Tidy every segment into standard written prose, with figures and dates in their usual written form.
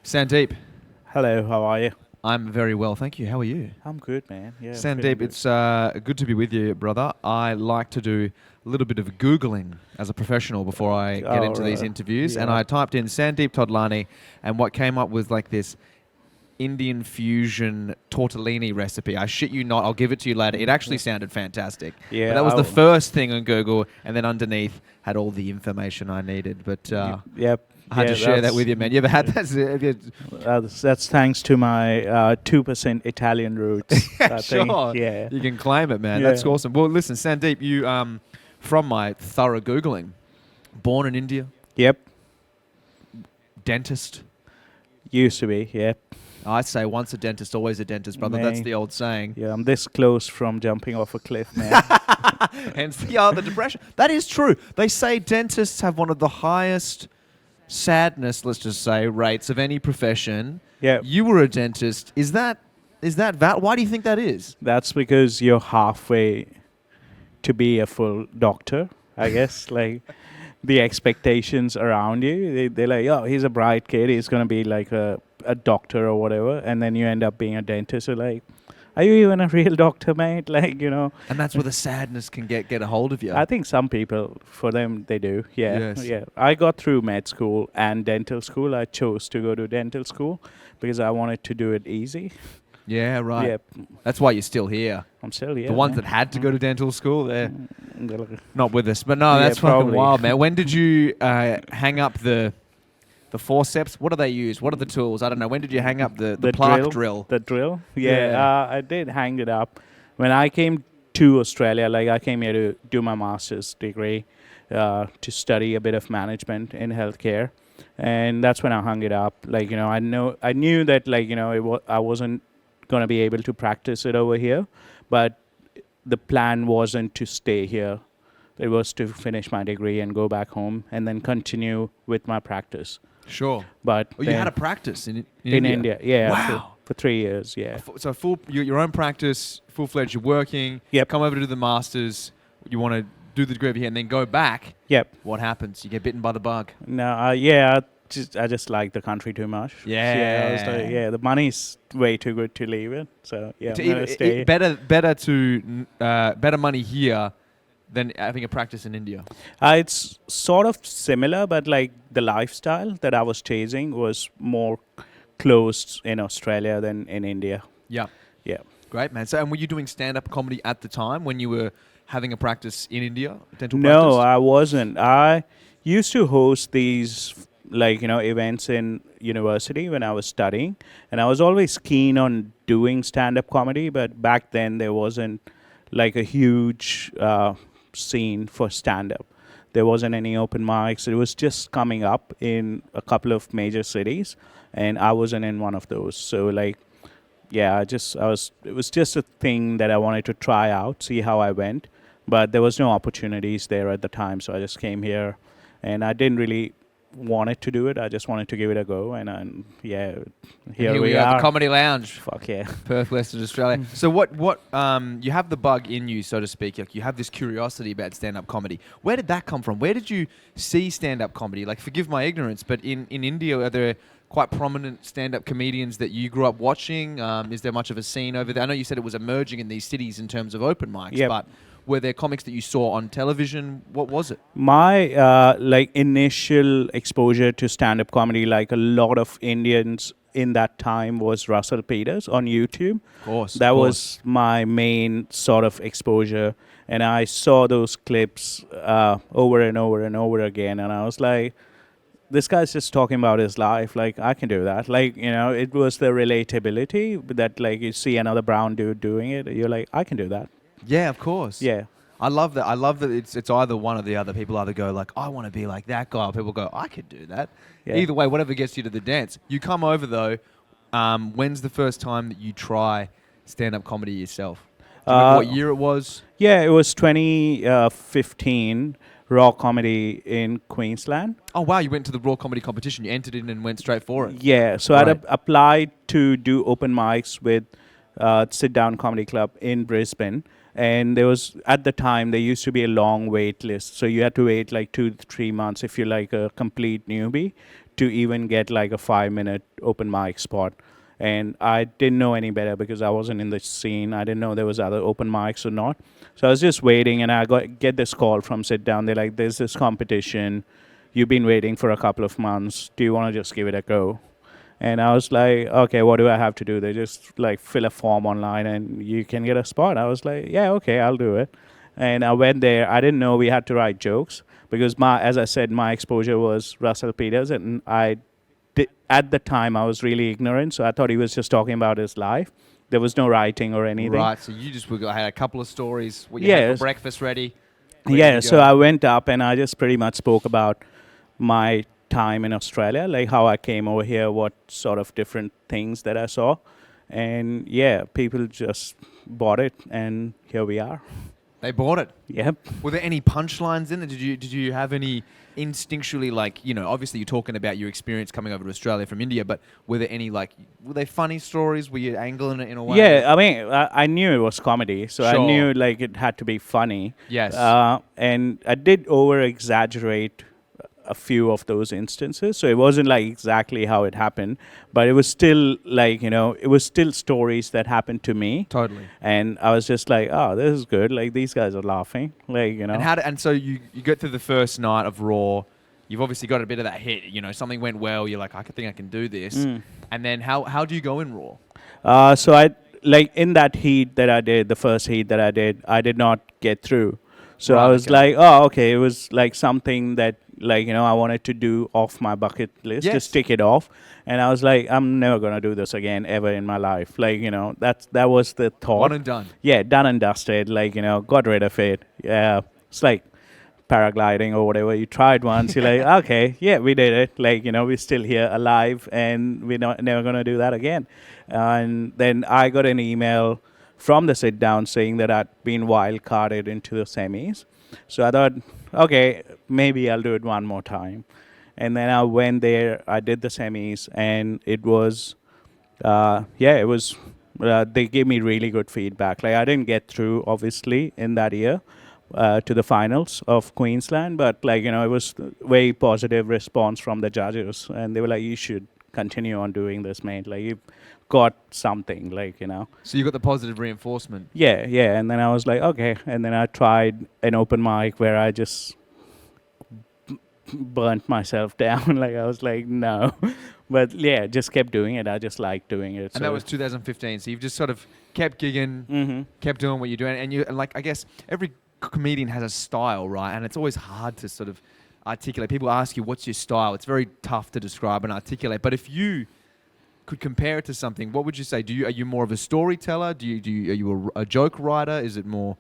Sandeep, Hello, how are you? I'm very well, thank you. How are you? I'm good, man. Yeah, I'm feeling Sandeep, good. it's good to be with you, brother. I like to do a little bit of Googling as a professional before I get into these interviews, and yeah. I typed in Sandeep Totlani, and what came up was like this Indian fusion tortellini recipe. I shit you not, I'll give it to you later. It actually sounded fantastic. But Yeah, that was the first thing on Google, and then underneath had all the information I needed. But yep. I had Yeah, to share that that's, with you, man. You ever had that? Have you- that's thanks to my 2% Italian roots. I think. Sure. Yeah. You can claim it, man. Yeah. That's awesome. Well, listen, Sandeep, you, from my thorough Googling, born in India, Yep. dentist. Used to be. Yep. I say once a dentist, always a dentist, brother. That's Mate. the old saying. Yeah, I'm this close from jumping off a cliff, man. Hence the depression. That is true. They say dentists have one of the highest sadness, let's just say, rates of any profession. Yeah. You were a dentist. Is that why do you think that is? That's because you're halfway to be a full doctor, I guess. Like the expectations around you, they're like, oh, he's a bright kid. He's going to be like a doctor or whatever. And then you end up being a dentist. So like, are you even a real doctor, mate? Like, And that's where the sadness can get a hold of you. I think some people, for them, they do. Yeah. Yes. Yeah. I got through med school and dental school. I chose to go to dental school because I wanted to do it easy. Yeah, right. Yep. That's why you're still here. I'm still here. The ones man. that had to go to dental school, they're They're like, not with us. But no, Yeah, that's fucking probably. wild, man. When did you hang up the forceps? What do they use? What are the tools? I don't know. When did you hang up the plaque drill? The drill? Yeah. Yeah, I did hang it up. When I came to Australia, like I came here to do my master's degree, to study a bit of management in healthcare. And that's when I hung it up. Like, I knew that, like, I wasn't going to be able to practice it over here. But the plan wasn't to stay here. It was to finish my degree and go back home and then continue with my practice. Sure. But Oh, you had a practice in India, yeah, Wow. for 3 years, yeah. So full your own practice, full fledged. You're working. Yep. Come over to do the masters. You want to do the degree over here and then go back. Yep. What happens? You get bitten by the bug. No, I just like the country too much. Yeah. So, I was like, the money's way too good to leave it. So yeah, I'm gonna stay. Better money here than having a practice in India. It's sort of similar, but like the lifestyle that I was chasing was more close in Australia than in India. Yeah. Yeah. Great, man. So, and were you doing stand-up comedy at the time when you were having a practice in India, dental No, practice? I wasn't. I used to host these events in university when I was studying, and I was always keen on doing stand-up comedy, but back then there wasn't like a huge scene for stand-up. There wasn't any open mics. It was just coming up in a couple of major cities, and I wasn't in one of those. So like, yeah, it was just a thing that I wanted to try out, see how I went, but there was no opportunities there at the time. So I just came here, and I didn't really wanted to do it. I just wanted to give it a go, and here we are, are. the Comedy Lounge, Fuck yeah. Perth, Western Australia. So what you have the bug in you, so to speak. Like you have this curiosity about stand-up comedy. Where did that come from? Where did you see stand-up comedy? Like, forgive my ignorance, but in India, are there quite prominent stand-up comedians that you grew up watching? Is there much of a scene over there? I know you said it was emerging in these cities in terms of open mics, Yep. but were there comics that you saw on television? What was it? My initial exposure to stand-up comedy, like a lot of Indians in that time, was Russell Peters on YouTube. Of course. That was my main sort of exposure, and I saw those clips over and over and over again, and I was like, this guy's just talking about his life. Like, I can do that. Like, it was the relatability that, like, you see another brown dude doing it, you're like, I can do that. Yeah, of course. Yeah. I love that. I love that it's either one or the other. People either go like, I want to be like that guy, or people go, I could do that. Yeah. Either way, whatever gets you to the dance. You come over though. When's the first time that you try stand-up comedy yourself? Do you remember what year it was? Yeah, it was 2015 Raw Comedy in Queensland. Oh wow, you went to the Raw Comedy competition. You entered in and went straight for it. Yeah, so Right. I'd applied to do open mics with Sit Down Comedy Club in Brisbane. And there was, at the time, there used to be a long wait list. So you had to wait like 2 to 3 months if you're like a complete newbie to even get like a 5-minute open mic spot. And I didn't know any better because I wasn't in the scene. I didn't know there was other open mics or not. So I was just waiting, and I get this call from Sit Down. They're like, "There's this competition. You've been waiting for a couple of months. Do you want to just give it a go?" And I was like, "Okay, what do I have to do?" They just like fill a form online, and you can get a spot. I was like, "Yeah, okay, I'll do it." And I went there. I didn't know we had to write jokes because as I said, my exposure was Russell Peters, and at the time I was really ignorant, so I thought he was just talking about his life. There was no writing or anything. Right, so you just had a couple of stories. What you had for breakfast ready. Yeah, so I went up and I just pretty much spoke about my time in Australia, like how I came over here, what sort of different things that I saw. And yeah, people just bought it, and here we are. They bought it. Yep. Were there any punchlines in it? Did you have any instinctually, like, you know, obviously you're talking about your experience coming over to Australia from India, but were there any, like, were they funny stories? Were you angling it in a way? Yeah, I mean, I knew it was comedy, so Sure. I knew like it had to be funny. Yes. And I did over exaggerate a few of those instances, so it wasn't like exactly how it happened, but it was still like, you know, it was still stories that happened to me. Totally. And I was just like, oh, this is good. Like, these guys are laughing. Like, you know. And so you get through the first night of Raw. You've obviously got a bit of that hit. You know, something went well. You're like, I think I can do this. And then how do you go in Raw? So I, like, in that heat that I did, the first heat that I did not get through. So Right, I was okay. like, oh, okay. It was like something that, like, you know, I wanted to do off my bucket list, Yes. just tick it off. And I was like, I'm never going to do this again ever in my life. Like, you know, that was the thought. One and done. Yeah, done and dusted. Like, you know, got rid of it. Yeah, it's like paragliding or whatever. You tried once, you're like, okay, yeah, we did it. Like, you know, we're still here alive, and we're never going to do that again. And then I got an email from the Sit Down saying that I'd been wild carded into the semis. So I thought, okay, maybe I'll do it one more time. And then I went there, I did the semis, and it was, they gave me really good feedback. Like, I didn't get through, obviously, in that year to the finals of Queensland, but, like, you know, it was very positive response from the judges. And they were like, you should continue on doing this, mate. Like, you've got something, like, you know. So you got the positive reinforcement. Yeah. And then I was like, okay. And then I tried an open mic where I just burnt myself down. Like, I was like, no. But yeah, just kept doing it. I just liked doing it. And that was 2015. So you've just sort of kept gigging, kept doing what you're doing. And like, I guess every comedian has a style, right? And it's always hard to sort of articulate. People ask you, what's your style? It's very tough to describe and articulate. But if you could compare it to something, what would you say? Are you more of a storyteller? Are you a joke writer? Is it more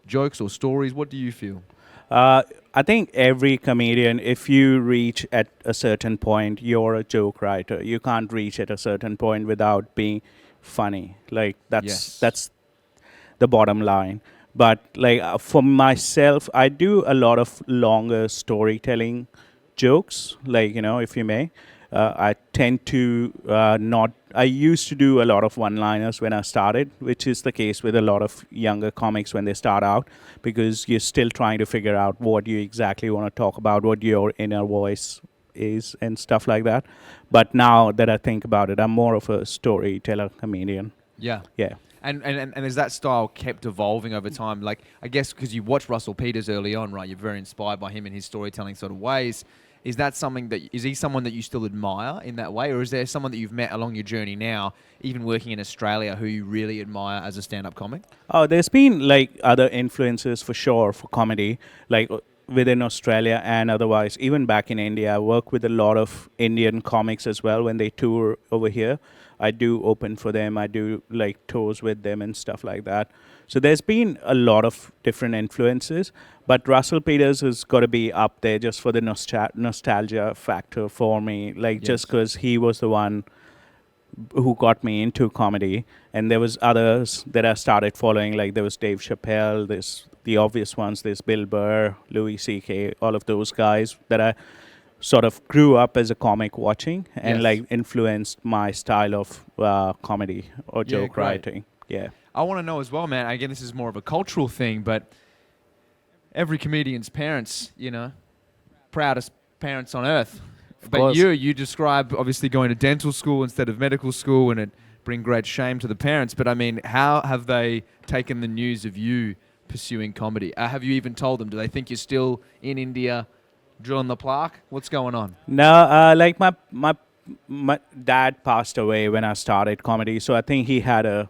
jokes or stories? What do you feel? I think every comedian, if you reach at a certain point, you're a joke writer. You can't reach at a certain point without being funny. Like, that's the bottom line. But like, for myself, I do a lot of longer storytelling jokes, like, you know, if you may. I tend to I used to do a lot of one-liners when I started, which is the case with a lot of younger comics when they start out, because you're still trying to figure out what you exactly want to talk about, what your inner voice is and stuff like that. But now that I think about it, I'm more of a storyteller comedian. Yeah. Yeah. And has that style kept evolving over time? Like, I guess because you watched Russell Peters early on, right? You're very inspired by him and his storytelling sort of ways. Is he someone that you still admire in that way? Or is there someone that you've met along your journey now, even working in Australia, who you really admire as a stand-up comic? Oh, there's been like other influences for sure for comedy, like within Australia and otherwise. Even back in India, I work with a lot of Indian comics as well when they tour over here. I do open for them. I do like tours with them and stuff like that. So there's been a lot of different influences, but Russell Peters has got to be up there just for the nostalgia factor for me. Like, just because he was the one who got me into comedy, and there was others that I started following. Like, there was Dave Chappelle. There's the obvious ones. There's Bill Burr, Louis C.K., all of those guys that I sort of grew up as a comic watching and like influenced my style of comedy or joke writing. Yeah. I want to know as well, man. Again, this is more of a cultural thing, but every comedian's parents, you know, proudest parents on earth, But course. you describe obviously going to dental school instead of medical school, and it bring great shame to the parents. But I mean, how have they taken the news of you pursuing comedy? Have you even told them? Do they think you're still in India drilling the plaque? What's going on? No, like my dad passed away when I started comedy, so I think he had a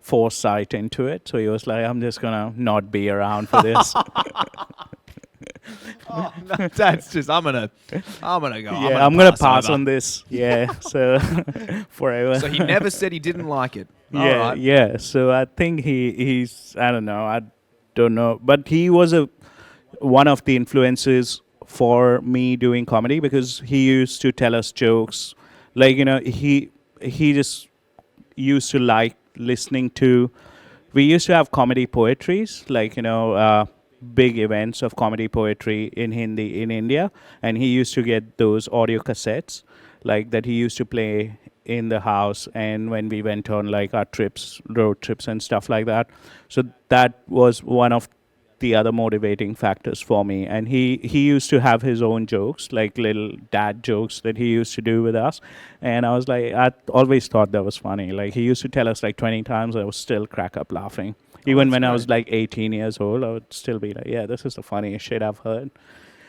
foresight into it. So he was like, "I'm just gonna not be around for this." Oh, no, that's just I'm gonna go. Yeah, I'm gonna pass on this. Yeah, so forever. So he never said he didn't like it. Yeah, All right. yeah. So I think he's I don't know, but he was one of the influences for me doing comedy because he used to tell us jokes. Like he just used to like listening to. We used to have comedy poetries, like big events of comedy poetry in Hindi in India, and he used to get those audio cassettes, like that he used to play in the house, and when we went on like our road trips and stuff like that. So that was one of the other motivating factors for me. And he used to have his own jokes, like little dad jokes that he used to do with us. And I was like, I always thought that was funny. Like he used to tell us like 20 times, I would still crack up laughing. Even when I was like 18 years old, I would still be like, yeah, this is the funniest shit I've heard.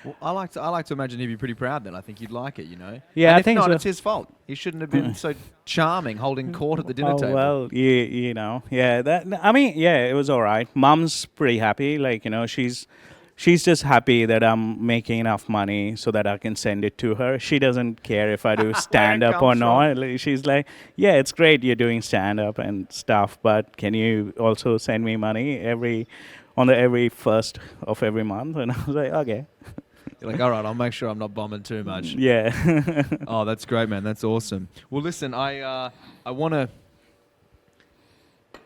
Well, I like to imagine he'd be pretty proud then. I think he'd like it, Yeah, and I if think not, so. it's his fault. He shouldn't have been so charming, holding court at the dinner table. Well, yeah. It was all right. Mom's pretty happy. Like, she's just happy that I'm making enough money so that I can send it to her. She doesn't care if I do stand up or not. Like, she's like, yeah, it's great you're doing stand up and stuff, but can you also send me money every first of every month? And I was like, okay. You're like, all right, I'll make sure I'm not bombing too much. Yeah. Oh, that's great, man. That's awesome. Well, listen, I want to.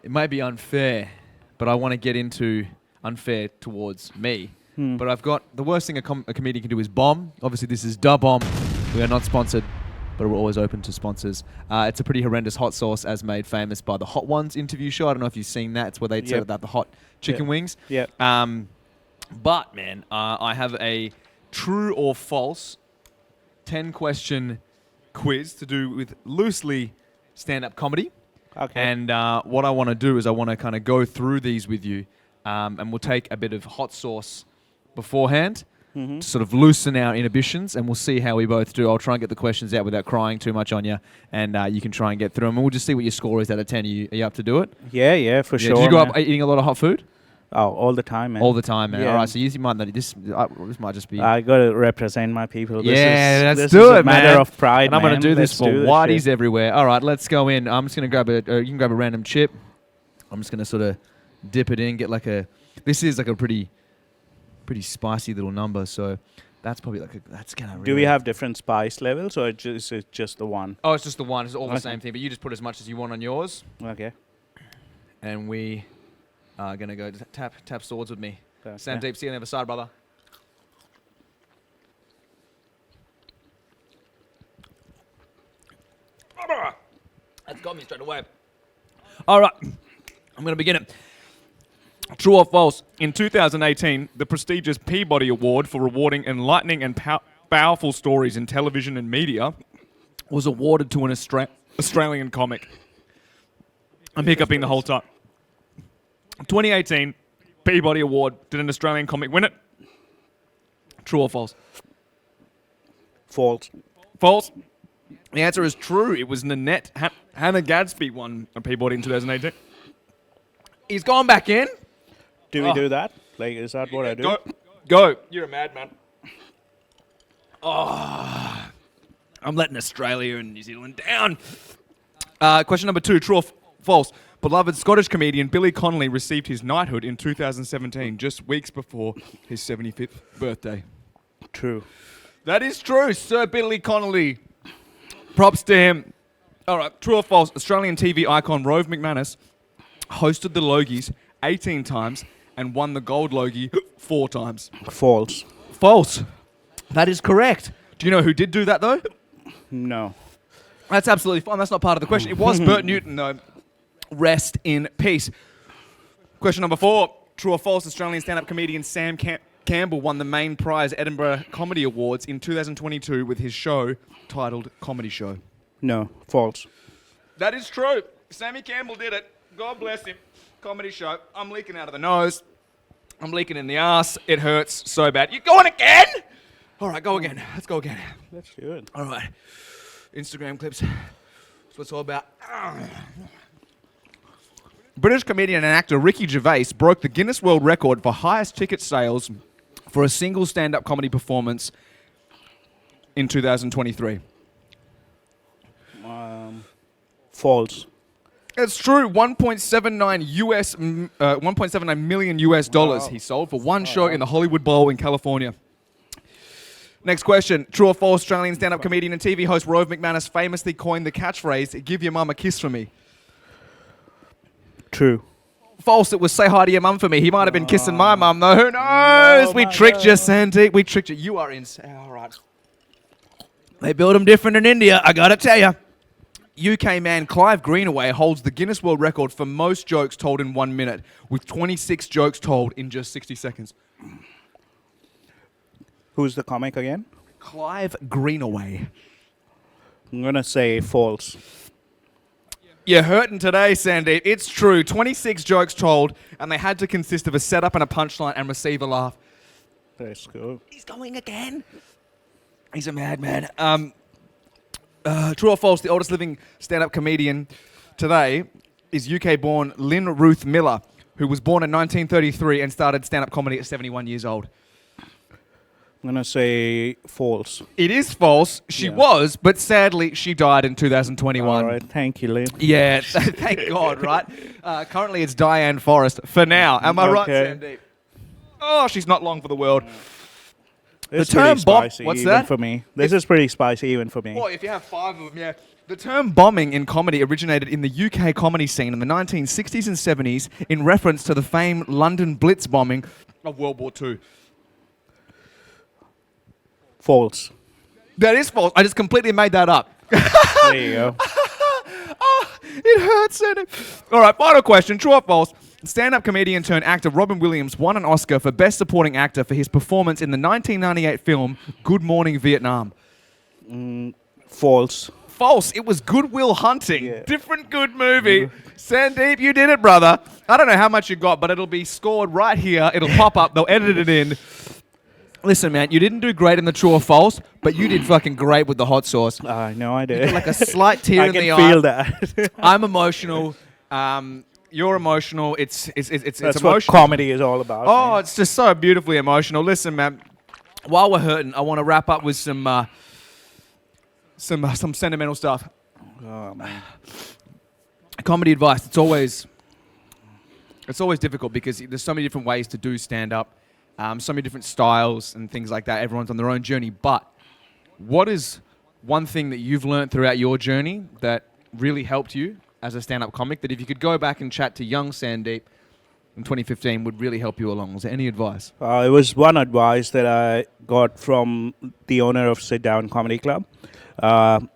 It may be unfair, but I want to get into unfair towards me. But I've got the worst thing a comedian can do is bomb. Obviously, this is Da Bomb. We are not sponsored, but we're always open to sponsors. It's a pretty horrendous hot sauce, as made famous by the Hot Ones interview show. I don't know if you've seen that. It's where they tell about the hot chicken wings. Yeah. But man, I have a true or false 10-question quiz to do with loosely stand-up comedy. Okay. And what I want to do is I want to kind of go through these with you, and we'll take a bit of hot sauce beforehand to sort of loosen our inhibitions, and we'll see how we both do. I'll try and get the questions out without crying too much on you, and you can try and get through them. And we'll just see what your score is out of 10. Are you up to do it? Yeah, for sure. Did you grow up eating a lot of hot food? Oh, all the time, man. All the time, man. Yeah. All right, so you might not. This might just be. I got to represent my people. Let's this do is it, a matter man. of pride, And I'm going to do this for whiteys shit. everywhere. All right, let's go in. I'm just going to grab you can grab a random chip. I'm just going to sort of dip it in, get like this is like a pretty spicy little number, so that's probably that's going to really. Do we have different spice levels, or is it just the one? Oh, it's just the one. It's all the Okay. same thing, but you just put as much as you want on yours. Okay. And we are going to go tap swords with me. Okay. Sandeep, see you on the other side, brother. That's got me straight away. All right, I'm going to begin it. True or false? In 2018, the prestigious Peabody Award for rewarding enlightening and powerful stories in television and media was awarded to an Australian comic. I'm hiccuping the whole time. 2018 Peabody Award. Did an Australian comic win it? True or false? False. False. The answer is true. It was Nanette Hannah Gadsby won a Peabody in 2018. He's gone back in. Do we do that? Like, is that what I do? Go. You're a madman. Oh, I'm letting Australia and New Zealand down. Question number 2, true or false? Beloved Scottish comedian Billy Connolly received his knighthood in 2017, just weeks before his 75th birthday. True. That is true, Sir Billy Connolly. Props to him. All right, true or false? Australian TV icon Rove McManus hosted the Logies 18 times and won the Gold Logie 4 times. False. False. That is correct. Do you know who did do that, though? No. That's absolutely fine. That's not part of the question. It was Bert Newton, though. Rest in peace. Question number 4. True or false? Australian stand-up comedian Sam Campbell won the main prize at Edinburgh Comedy Awards in 2022 with his show titled Comedy Show? No, false. That is true. Sammy Campbell did it. God bless him. Comedy Show. I'm leaking out of the nose. I'm leaking in the ass. It hurts so bad. You going again? All right, go again. Let's go again. That's good. All right. Instagram clips. That's what it's all about. British comedian and actor Ricky Gervais broke the Guinness World Record for highest ticket sales for a single stand-up comedy performance in 2023. False. It's true. 1.79 million US dollars he sold for one show in the Hollywood Bowl in California. Next question. True or false? Australian stand-up comedian and TV host Rove McManus famously coined the catchphrase, "Give your mum a kiss for me." True. False. It was "Say hi to your mum for me." He might have been kissing my mum, though. Who knows? We tricked you, Sandeep. We tricked you. You are insane. All right. They build them different in India, I gotta tell you. UK man Clive Greenaway holds the Guinness World Record for most jokes told in 1 minute, with 26 jokes told in just 60 seconds. Who's the comic again? Clive Greenaway. I'm going to say false. You're hurting today, Sandeep. It's true. 26 jokes told, and they had to consist of a setup and a punchline and receive a laugh. That's cool. He's going again. He's a madman. True or false, the oldest living stand-up comedian today is UK-born Lynn Ruth Miller, who was born in 1933 and started stand-up comedy at 71 years old. I'm going to say false. It is false. She was, but sadly, she died in 2021. All right. Thank you, Lynn. Yeah, thank God, right? Currently, it's Diane Forrest for now. Am I right, Sandeep? Oh, she's not long for the world. It's the term pretty spicy what's even that? for me. This is pretty spicy even for me. Well, if you have 5 of them, yeah. The term bombing in comedy originated in the UK comedy scene in the 1960s and 70s in reference to the famed London Blitz bombing of World War II. False. That is false. I just completely made that up. There you go. Oh, it hurts. All right, final question. True or false? Stand-up comedian turned actor Robin Williams won an Oscar for Best Supporting Actor for his performance in the 1998 film Good Morning Vietnam. False. False. It was Good Will Hunting. Yeah. Different good movie. Sandeep, you did it, brother. I don't know how much you got, but it'll be scored right here. It'll pop up. They'll edit it in. Listen, man, you didn't do great in the true or false, but you did fucking great with the hot sauce. I know I did. You got like a slight tear I in can the feel eye. that. I'm emotional. You're emotional. It's That's emotional. what comedy is all about. Oh, man. it's just so beautifully emotional. Listen, man, while we're hurting, I want to wrap up with some sentimental stuff. Oh, man. Comedy advice. It's always difficult because there's so many different ways to do stand-up, so many different styles and things like that. Everyone's on their own journey. But what is one thing that you've learned throughout your journey that really helped you as a stand-up comic, that if you could go back and chat to young Sandeep in 2015 would really help you along? Was there any advice? It was one advice that I got from the owner of Sit Down Comedy Club. And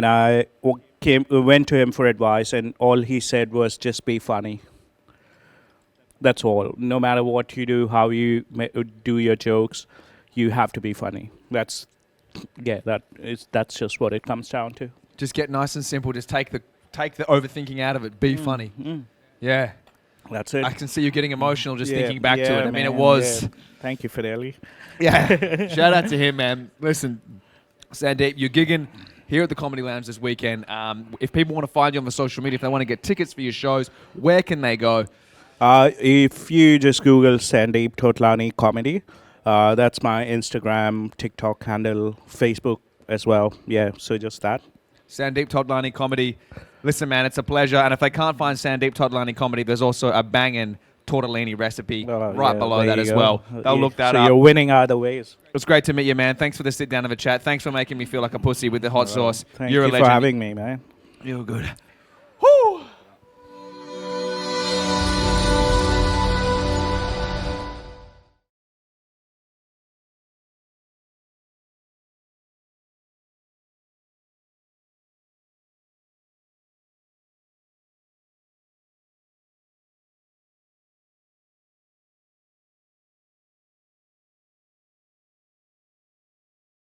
I went to him for advice, and all he said was just be funny. That's all. No matter what you do, how you do your jokes, you have to be funny. That's just what it comes down to. Just get nice and simple. Just take the overthinking out of it. Be funny. Yeah. That's it. I can see you getting emotional just thinking back to it. I mean, man, it was... Yeah. Thank you, Fidelli. Yeah. Shout out to him, man. Listen, Sandeep, you're gigging here at the Comedy Lounge this weekend. If people want to find you on the social media, if they want to get tickets for your shows, where can they go? If you just Google Sandeep Totlani Comedy, that's my Instagram, TikTok handle, Facebook as well. Yeah, so just that. Sandeep Totlani Comedy. Listen, man, it's a pleasure. And if they can't find Sandeep Totlani Comedy, there's also a banging tortellini recipe right below that as well. They'll look that up. So you're winning either ways. It was great to meet you, man. Thanks for the sit down of a chat. Thanks for making me feel like a pussy with the hot sauce. Thank you for having me, man. You're good.